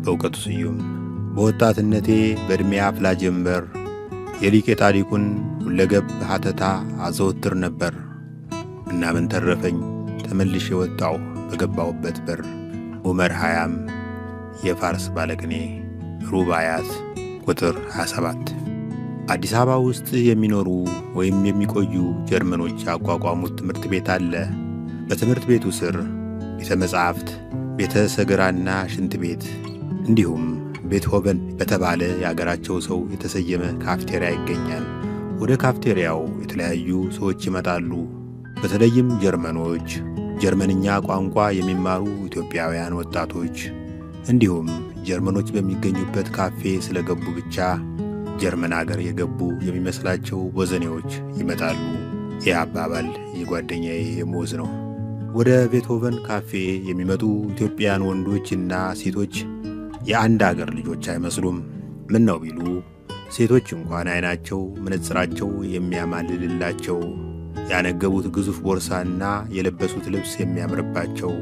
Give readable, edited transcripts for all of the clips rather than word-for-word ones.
በእውቀቱ ስዩም በወጣትነቴ በእድሜ አፍላ ጀንበር የሊቄ ጣሊቁን ሁለገብ ሀተታ አዘወትር ነበር እና ምን ተረፈኝ ተመልሼ ወጣሁ በገባሁበት በር። ዑመር ሀያም የፋርስ ባለቅኔ ሩባያት ቁጥር 27። አዲስ አበባ ውስጥ የሚኖሩ ወይም የሚቆዩ ጀርመኖች ያቋቋሙት ትምህርት ቤት አለ። በትምህርት ቤቱ ስር ቤተ መጻሕፍት፣ ቤተ ሰገራና ሽንት ቤት እንዲሁም ቤትሆቨን በተባለ የአገራቸው ሰው የተሰየመ ካፍቴሪያ ይገኛል። ወደ ካፍቴሪያው የተለያዩ ሰዎች ይመጣሉ። በተለይም ጀርመኖች፣ ጀርመንኛ ቋንቋ የሚማሩ ኢትዮጵያውያን ወጣቶች እንዲሁም ጀርመኖች በሚገኙበት ካፌ ስለገቡ ብቻ ጀርመን አገር የገቡ የሚመስላቸው ወዘኔዎች ይመጣሉ። ይህ አባባል የጓደኛዬ የሞዝ ነው። ወደ ቤትሆቨን ካፌ የሚመጡ ኢትዮጵያውያን ወንዶችና ሴቶች የአንድ አገር ልጆች አይመስሉም። ምን ነው ቢሉ ሴቶች እንኳን አይናቸው መነጽራቸው የሚያማልልላቸው፣ ያነገቡት ግዙፍ ቦርሳና የለበሱት ልብስ የሚያምርባቸው፣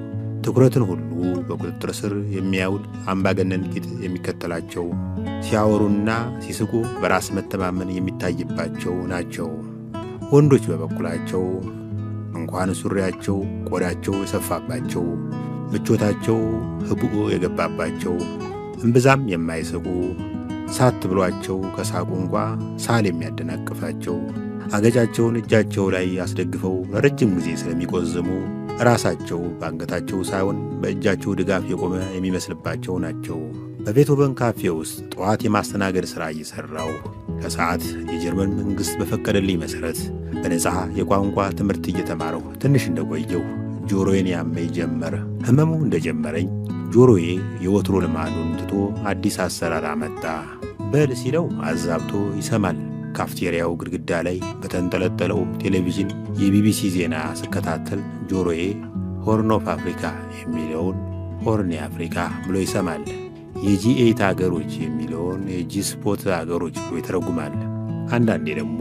ትኩረትን ሁሉ በቁጥጥር ስር የሚያውል አምባገነን ቂጥ የሚከተላቸው፣ ሲያወሩና ሲስቁ በራስ መተማመን የሚታይባቸው ናቸው። ወንዶች በበኩላቸው እንኳን ሱሪያቸው ቆዳቸው የሰፋባቸው፣ ምቾታቸው ህቡዕ የገባባቸው፣ እምብዛም የማይስቁ፣ ሳት ብሏቸው ከሳቁ እንኳ ሳል የሚያደናቅፋቸው፣ አገጫቸውን እጃቸው ላይ አስደግፈው ለረጅም ጊዜ ስለሚቆዝሙ ራሳቸው በአንገታቸው ሳይሆን በእጃቸው ድጋፍ የቆመ የሚመስልባቸው ናቸው። በቤትሆቨን ካፌ ውስጥ ጠዋት የማስተናገድ ሥራ እየሠራው ከሰዓት የጀርመን መንግሥት በፈቀደልኝ መሠረት በነጻ የቋንቋ ትምህርት እየተማረው ትንሽ እንደቆየው ጆሮዬን ያመኝ ጀመር። ሕመሙ እንደጀመረኝ ጆሮዬ የወትሮ ልማዱን ትቶ አዲስ አሰራር አመጣ። በል ሲለው አዛብቶ ይሰማል። ካፍቴሪያው ግድግዳ ላይ በተንጠለጠለው ቴሌቪዥን የቢቢሲ ዜና ስከታተል ጆሮዬ ሆርን ኦፍ አፍሪካ የሚለውን ሆርን የአፍሪካ ብሎ ይሰማል። የጂ8 አገሮች የሚለውን የጂ-ስፖት አገሮች ብሎ ይተረጉማል። አንዳንዴ ደግሞ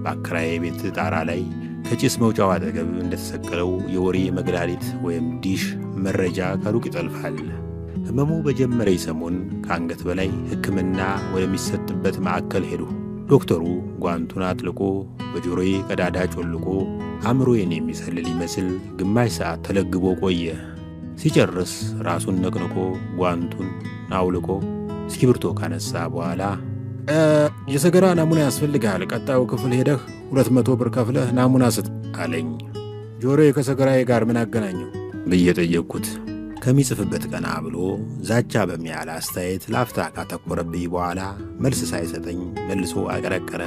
በአከራዬ ቤት ጣራ ላይ ከጭስ መውጫው አጠገብ እንደተሰቀለው የወሬ መግላሊት ወይም ዲሽ መረጃ ከሩቅ ይጠልፋል። ሕመሙ በጀመረኝ ሰሞን ከአንገት በላይ ሕክምና ወደሚሰጥበት ማዕከል ሄዱ። ዶክተሩ ጓንቱን አጥልቆ በጆሮዬ ቀዳዳ ጮልቆ አእምሮዬን የሚሰልል ይመስል ግማሽ ሰዓት ተለግቦ ቆየ። ሲጨርስ ራሱን ነቅንቆ ጓንቱን አውልቆ እስክሪብቶ ካነሳ በኋላ የሰገራ ናሙና ያስፈልጋል፣ ቀጣዩ ክፍል ሄደህ 200 ብር ከፍለህ ናሙና ስጥ አለኝ። ጆሮዬ ከሰገራዬ ጋር ምን አገናኘው ብዬ ጠየቅኩት። ከሚጽፍበት ቀና ብሎ ዛቻ በሚያለ አስተያየት ላፍታ ካተኮረብኝ በኋላ መልስ ሳይሰጠኝ መልሶ አቀረቀረ።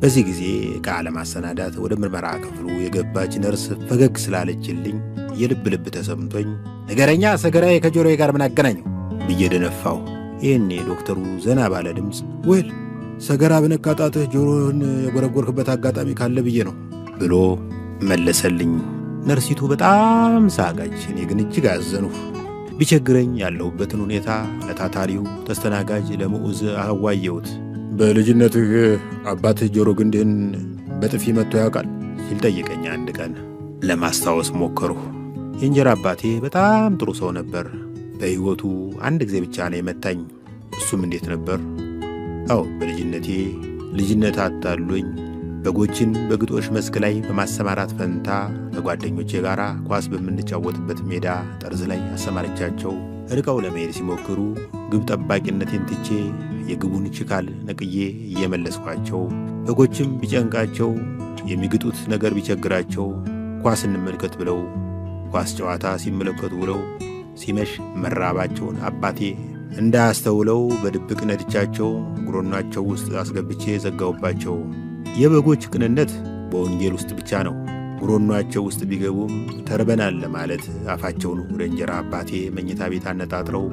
በዚህ ጊዜ ዕቃ ለማሰናዳት ወደ ምርመራ ክፍሉ የገባች ነርስ ፈገግ ስላለችልኝ የልብ ልብ ተሰምቶኝ ነገረኛ ሰገራዬ ከጆሮዬ ጋር ምን አገናኘው ብዬ ደነፋው። ይህኔ ዶክተሩ ዘና ባለ ድምፅ ወል ሰገራ በነካጣትህ ጆሮህን የጎረጎርክበት አጋጣሚ ካለ ብዬ ነው ብሎ መለሰልኝ። ነርሲቱ በጣም ሳቀች። እኔ ግን እጅግ አዘንሁ። ቢቸግረኝ ያለሁበትን ሁኔታ ለታታሪው ተስተናጋጅ ለምዑዝ አዋየሁት። በልጅነትህ አባትህ ጆሮ ግንድህን በጥፊ መጥቶ ያውቃል ሲል ጠየቀኝ አንድ ቀን። ለማስታወስ ሞከርሁ። የእንጀራ አባቴ በጣም ጥሩ ሰው ነበር። በሕይወቱ አንድ ጊዜ ብቻ ነው የመታኝ። እሱም እንዴት ነበር? አዎ በልጅነቴ ልጅነት አታሉኝ በጎችን በግጦሽ መስክ ላይ በማሰማራት ፈንታ ከጓደኞቼ ጋር ኳስ በምንጫወትበት ሜዳ ጠርዝ ላይ አሰማርቻቸው ርቀው ለመሄድ ሲሞክሩ ግብ ጠባቂነቴን ትቼ የግቡን ችካል ነቅዬ እየመለስኳቸው፣ በጎችም ቢጨንቃቸው የሚግጡት ነገር ቢቸግራቸው ኳስ እንመልከት ብለው ኳስ ጨዋታ ሲመለከቱ ብለው ሲመሽ መራባቸውን አባቴ እንዳያስተውለው በድብቅ ነድቻቸው ጉሮኗቸው ውስጥ አስገብቼ ዘጋውባቸው። የበጎች ቅንነት በወንጌል ውስጥ ብቻ ነው። ጉሮኗቸው ውስጥ ቢገቡም ተርበናል ለማለት አፋቸውን ወደ እንጀራ አባቴ መኝታ ቤት አነጣጥረው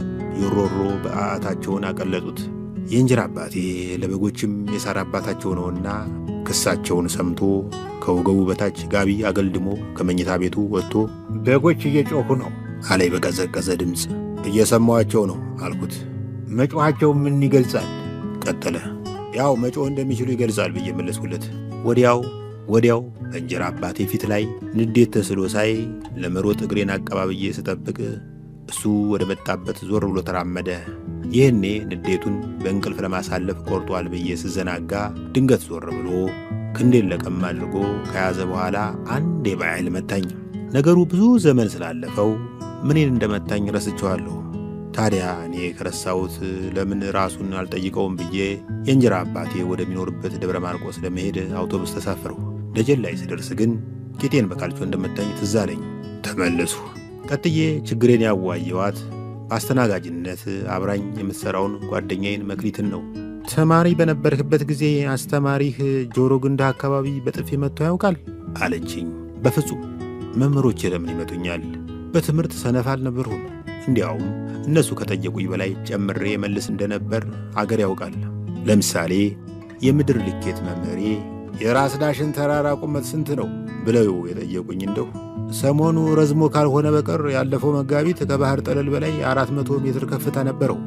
የሮሮ በአታቸውን አቀለጡት። የእንጀራ አባቴ ለበጎችም የሳር አባታቸው ነውና ክሳቸውን ሰምቶ ከወገቡ በታች ጋቢ አገልድሞ ከመኝታ ቤቱ ወጥቶ በጎች እየጮኹ ነው አለኝ በቀዘቀዘ ድምፅ። እየሰማኋቸው ነው አልኩት። መጮኻቸው ምን ይገልጻል? ቀጠለ። ያው መጮህ እንደሚችሉ ይገልጻል ብዬ መለስኩለት። ወዲያው በእንጀራ አባቴ ፊት ላይ ንዴት ተስሎ ሳይ ለመሮጥ እግሬን አቀባብዬ ስጠብቅ እሱ ወደ መጣበት ዞር ብሎ ተራመደ። ይህኔ ንዴቱን በእንቅልፍ ለማሳለፍ ቆርጧል ብዬ ስዘናጋ ድንገት ዞር ብሎ ክንዴን ለቀም አድርጎ ከያዘ በኋላ አንዴ በኃይል መታኝ። ነገሩ ብዙ ዘመን ስላለፈው ምኔን እንደመታኝ ረስቼዋለሁ። ታዲያ እኔ ከረሳሁት ለምን ራሱን አልጠይቀውም ብዬ የእንጀራ አባቴ ወደሚኖርበት ደብረ ማርቆስ ለመሄድ አውቶቡስ ተሳፈርሁ። ደጀን ላይ ስደርስ ግን ቂጤን በካልቾ እንደመታኝ ትዝ አለኝ። ተመለሱ። ቀጥዬ ችግሬን ያዋየዋት በአስተናጋጅነት አብራኝ የምትሠራውን ጓደኛዬን መክሊትን ነው። ተማሪ በነበርክበት ጊዜ አስተማሪህ ጆሮ ግንዳ አካባቢ በጥፊ መጥቶ ያውቃል አለችኝ። በፍጹም መምህሮቼ ለምን ይመቱኛል? በትምህርት ሰነፍ አልነበርሁም። እንዲያውም እነሱ ከጠየቁኝ በላይ ጨምሬ መልስ እንደነበር አገር ያውቃል። ለምሳሌ የምድር ልኬት መምህሬ የራስ ዳሽን ተራራ ቁመት ስንት ነው ብለው የጠየቁኝ እንደው ሰሞኑ ረዝሞ ካልሆነ በቀር ያለፈው መጋቢት ከባህር ጠለል በላይ 400 ሜትር ከፍታ ነበረው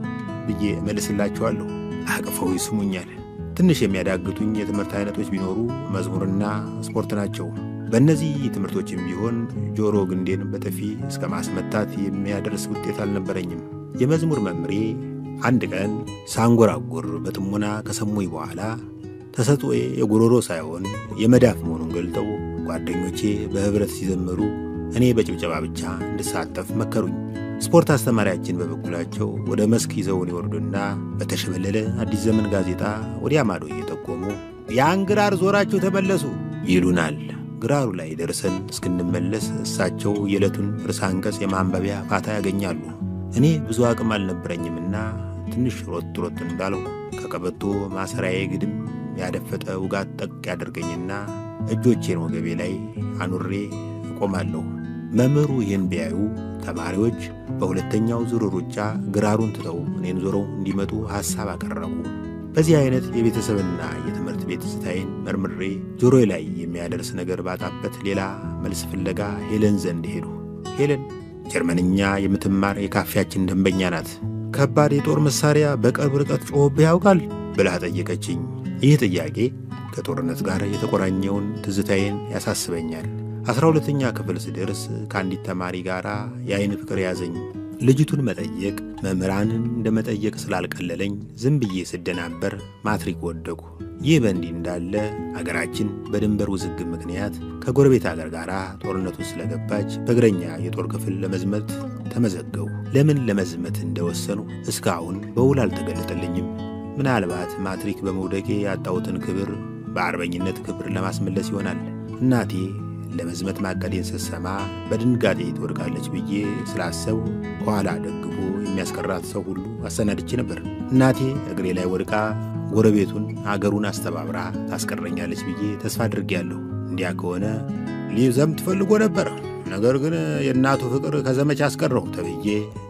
ብዬ መልስላቸዋለሁ። አቅፈው ይስሙኛል። ትንሽ የሚያዳግቱኝ የትምህርት አይነቶች ቢኖሩ መዝሙርና ስፖርት ናቸው። በእነዚህ ትምህርቶችም ቢሆን ጆሮ ግንዴን በጥፊ እስከ ማስመታት የሚያደርስ ውጤት አልነበረኝም። የመዝሙር መምሬ አንድ ቀን ሳንጎራጉር በጥሞና ከሰሙኝ በኋላ ተሰጥኦዬ የጉሮሮ ሳይሆን የመዳፍ መሆኑን ገልጠው ጓደኞቼ በህብረት ሲዘምሩ እኔ በጭብጨባ ብቻ እንድሳተፍ መከሩኝ። ስፖርት አስተማሪያችን በበኩላቸው ወደ መስክ ይዘውን ይወርዱና በተሸበለለ አዲስ ዘመን ጋዜጣ ወዲያ ማዶ እየጠቆሙ ያን ግራር ዞራችሁ ተመለሱ ይሉናል። ግራሩ ላይ ደርሰን እስክንመለስ እሳቸው የዕለቱን ርዕሰ አንቀጽ የማንበቢያ ፋታ ያገኛሉ። እኔ ብዙ አቅም አልነበረኝምና ትንሽ ሮጥ እንዳለው ከቀበቶ ማሰሪያዬ ግድም ያደፈጠ ውጋት ጠቅ ያደርገኝና እጆቼን ወገቤ ላይ አኑሬ እቆማለሁ። መምህሩ ይህን ቢያዩ ተማሪዎች በሁለተኛው ዙር ሩጫ ግራሩን ትተው እኔን ዞረው እንዲመጡ ሐሳብ አቀረቡ። በዚህ አይነት የቤተሰብና የትምህርት ቤት ስታይን መርምሬ ጆሮዬ ላይ የሚያደርስ ነገር ባጣበት ሌላ መልስ ፍለጋ ሄለን ዘንድ ሄዱ። ሄለን ጀርመንኛ የምትማር የካፌያችን ደንበኛ ናት። ከባድ የጦር መሳሪያ በቅርብ ርቀት ጮሆብህ ያውቃል ብላ ጠየቀችኝ። ይህ ጥያቄ ከጦርነት ጋር የተቆራኘውን ትዝታዬን ያሳስበኛል። 12ኛ ክፍል ስደርስ ከአንዲት ተማሪ ጋር የአይን ፍቅር ያዘኝ። ልጅቱን መጠየቅ መምህራንን እንደ መጠየቅ ስላልቀለለኝ ዝም ብዬ ስደናበር ማትሪክ ወደቁ። ይህ በእንዲህ እንዳለ አገራችን በድንበር ውዝግብ ምክንያት ከጎረቤት አገር ጋር ጦርነቱ ስለገባች በእግረኛ የጦር ክፍል ለመዝመት ተመዘገቡ። ለምን ለመዝመት እንደወሰኑ እስካሁን በውል አልተገለጠልኝም። ምናልባት ማትሪክ በመውደቄ ያጣሁትን ክብር በአርበኝነት ክብር ለማስመለስ ይሆናል። እናቴ ለመዝመት ማቀዴን ስትሰማ በድንጋጤ ትወድቃለች ብዬ ስላሰቡ ከኋላ ደግፎ የሚያስቀራት ሰው ሁሉ አሰናድቼ ነበር። እናቴ እግሬ ላይ ወድቃ ጎረቤቱን አገሩን አስተባብራ ታስቀረኛለች ብዬ ተስፋ አድርጌያለሁ። እንዲያ ከሆነ ሊዘምት ፈልጎ ነበር፣ ነገር ግን የእናቱ ፍቅር ከዘመቻ አስቀረው ተብዬ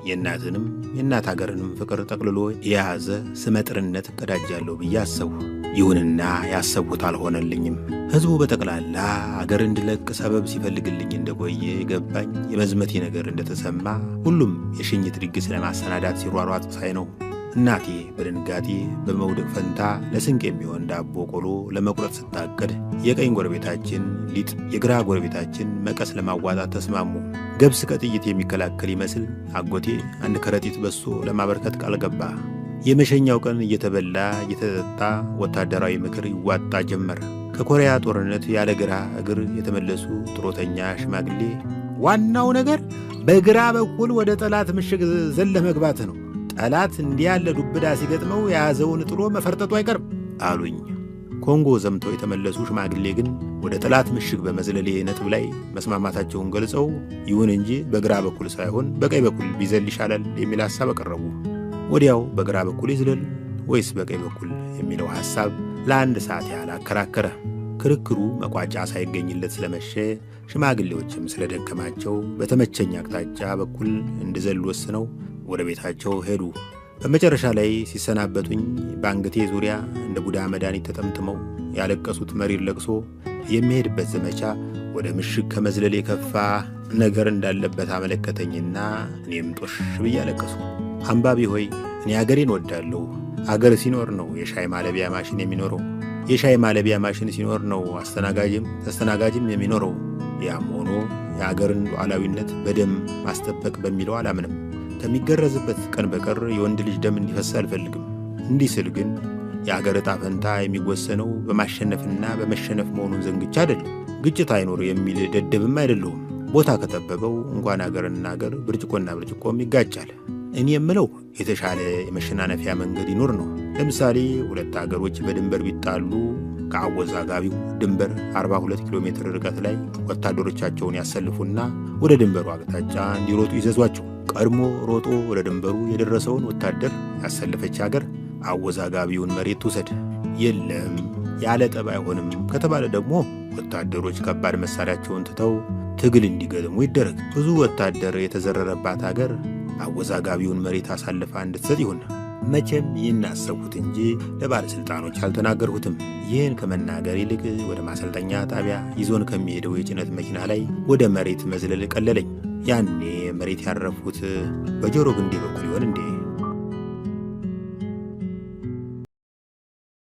የእናትንም የእናት አገርንም ፍቅር ጠቅልሎ የያዘ ስመጥርነት እቀዳጃለሁ ብዬ አሰቡ። ይሁንና ያሰቡት አልሆነልኝም። ሕዝቡ በጠቅላላ አገር እንድለቅ ሰበብ ሲፈልግልኝ እንደቆየ ገባኝ። የመዝመቴ ነገር እንደተሰማ ሁሉም የሽኝት ድግስ ለማሰናዳት ሲሯሯጥ ሳይ ነው። እናቴ በድንጋጤ በመውደቅ ፈንታ ለስንቅ የሚሆን ዳቦ ቆሎ ለመቁረጥ ስታቅድ የቀኝ ጎረቤታችን ሊጥ፣ የግራ ጎረቤታችን መቀስ ለማዋጣት ተስማሙ። ገብስ ከጥይት የሚከላከል ይመስል አጎቴ አንድ ከረጢት በሶ ለማበርከት ቃል ገባ። የመሸኛው ቀን እየተበላ እየተጠጣ ወታደራዊ ምክር ይዋጣ ጀመር። ከኮሪያ ጦርነት ያለ ግራ እግር የተመለሱ ጥሮተኛ ሽማግሌ ዋናው ነገር በግራ በኩል ወደ ጠላት ምሽግ ዘለ መግባት ነው። ጠላት እንዲህ ያለ ዱብዳ ሲገጥመው የያዘውን ጥሎ መፈርጠጡ አይቀርም አሉኝ። ኮንጎ ዘምተው የተመለሱ ሽማግሌ ግን ወደ ጠላት ምሽግ በመዝለሌ ነጥብ ላይ መስማማታቸውን ገልጸው ይሁን እንጂ በግራ በኩል ሳይሆን በቀኝ በኩል ቢዘል ይሻላል የሚል ሐሳብ አቀረቡ። ወዲያው በግራ በኩል ይዝለል ወይስ በቀኝ በኩል የሚለው ሐሳብ ለአንድ ሰዓት ያህል አከራከረ። ክርክሩ መቋጫ ሳይገኝለት ስለመሸ ሽማግሌዎችም ስለደከማቸው በተመቸኝ አቅጣጫ በኩል እንድዘል ወስነው ወደ ቤታቸው ሄዱ። በመጨረሻ ላይ ሲሰናበቱኝ በአንገቴ ዙሪያ እንደ ቡዳ መድኃኒት ተጠምጥመው ያለቀሱት መሪር ለቅሶ የሚሄድበት ዘመቻ ወደ ምሽግ ከመዝለል የከፋ ነገር እንዳለበት አመለከተኝና እኔም ጦሽ ብዬ አለቀሱ። አንባቢ ሆይ እኔ አገሬን ወዳለሁ። አገር ሲኖር ነው የሻይ ማለቢያ ማሽን የሚኖረው። የሻይ ማለቢያ ማሽን ሲኖር ነው አስተናጋጅም ተስተናጋጅም የሚኖረው። ያም ሆኖ የአገርን ሉዓላዊነት በደም ማስጠበቅ በሚለው አላምንም። ከሚገረዝበት ቀን በቀር የወንድ ልጅ ደም እንዲፈስ አልፈልግም። እንዲህ ስል ግን የአገር ዕጣ ፈንታ የሚወሰነው በማሸነፍና በመሸነፍ መሆኑን ዘንግቻ አይደለም። ግጭት አይኖር የሚል ደደብም አይደለሁም። ቦታ ከጠበበው እንኳን አገርና አገር ብርጭቆና ብርጭቆም ይጋጫል። እኔ የምለው የተሻለ የመሸናነፊያ መንገድ ይኖር ነው። ለምሳሌ ሁለት አገሮች በድንበር ቢጣሉ ከአወዛጋቢው ድንበር 42 ኪሎ ሜትር ርቀት ላይ ወታደሮቻቸውን ያሰልፉና ወደ ድንበሩ አቅጣጫ እንዲሮጡ ይዘዟቸው። ቀድሞ ሮጦ ወደ ድንበሩ የደረሰውን ወታደር ያሰለፈች ሀገር አወዛጋቢውን መሬት ትውሰድ። የለም ያለ ጠብ አይሆንም ከተባለ ደግሞ ወታደሮች ከባድ መሳሪያቸውን ትተው ትግል እንዲገጥሙ ይደረግ። ብዙ ወታደር የተዘረረባት ሀገር አወዛጋቢውን መሬት አሳልፋ እንድትሰጥ ይሁን። መቼም ይህን አሰብኩት እንጂ ለባለሥልጣኖች አልተናገርሁትም። ይህን ከመናገር ይልቅ ወደ ማሰልጠኛ ጣቢያ ይዞን ከሚሄደው የጭነት መኪና ላይ ወደ መሬት መዝለል ቀለለኝ። ያኔ መሬት ያረፉት በጆሮ ግንዴ በኩል ይሆን እንዴ?